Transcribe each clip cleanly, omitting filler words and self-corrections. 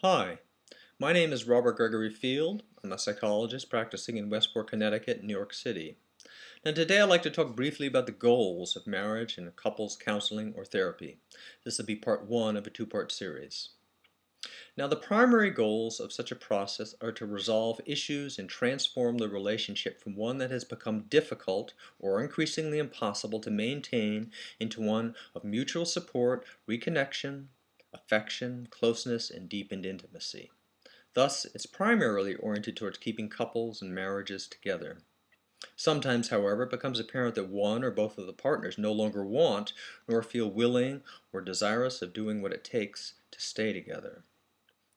Hi, my name is Robert Gregory Field. I'm a psychologist practicing in Westport, Connecticut, New York City. Now today I'd like to talk briefly about the goals of marriage and couples counseling or therapy. This will be part one of a two-part series. Now the primary goals of such a process are to resolve issues and transform the relationship from one that has become difficult or increasingly impossible to maintain into one of mutual support, reconnection, affection, closeness, and deepened intimacy. Thus, it's primarily oriented towards keeping couples and marriages together. Sometimes, however, it becomes apparent that one or both of the partners no longer want nor feel willing or desirous of doing what it takes to stay together.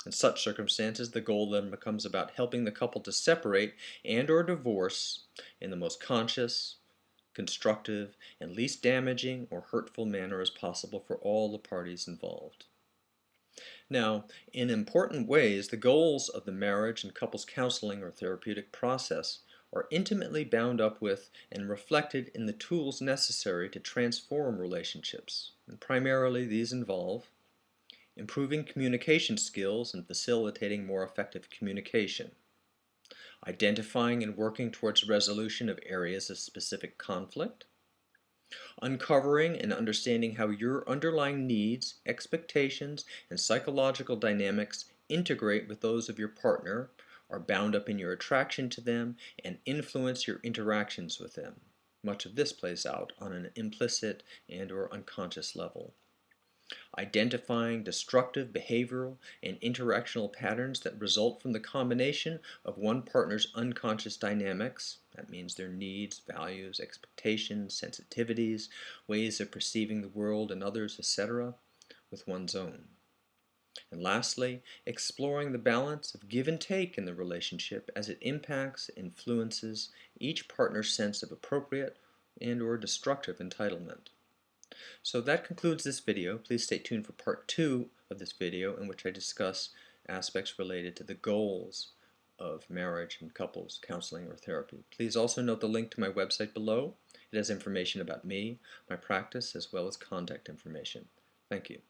In such circumstances, the goal then becomes about helping the couple to separate and or divorce in the most conscious, constructive, and least damaging or hurtful manner as possible for all the parties involved. Now, in important ways, the goals of the marriage and couples counseling or therapeutic process are intimately bound up with and reflected in the tools necessary to transform relationships. And primarily, these involve improving communication skills and facilitating more effective communication, identifying and working towards resolution of areas of specific conflict, uncovering and understanding how your underlying needs, expectations, and psychological dynamics integrate with those of your partner, are bound up in your attraction to them, and influence your interactions with them. Much of this plays out on an implicit and/or unconscious level. Identifying destructive behavioral and interactional patterns that result from the combination of one partner's unconscious dynamics, that means their needs, values, expectations, sensitivities, ways of perceiving the world and others, etc., with one's own. And lastly, exploring the balance of give and take in the relationship as it impacts, influences each partner's sense of appropriate and/or destructive entitlement. So that concludes this video. Please stay tuned for part 2 of this video, in which I discuss aspects related to the goals of marriage and couples counseling or therapy. Please also note the link to my website below. It has information about me, my practice, as well as contact information. Thank you.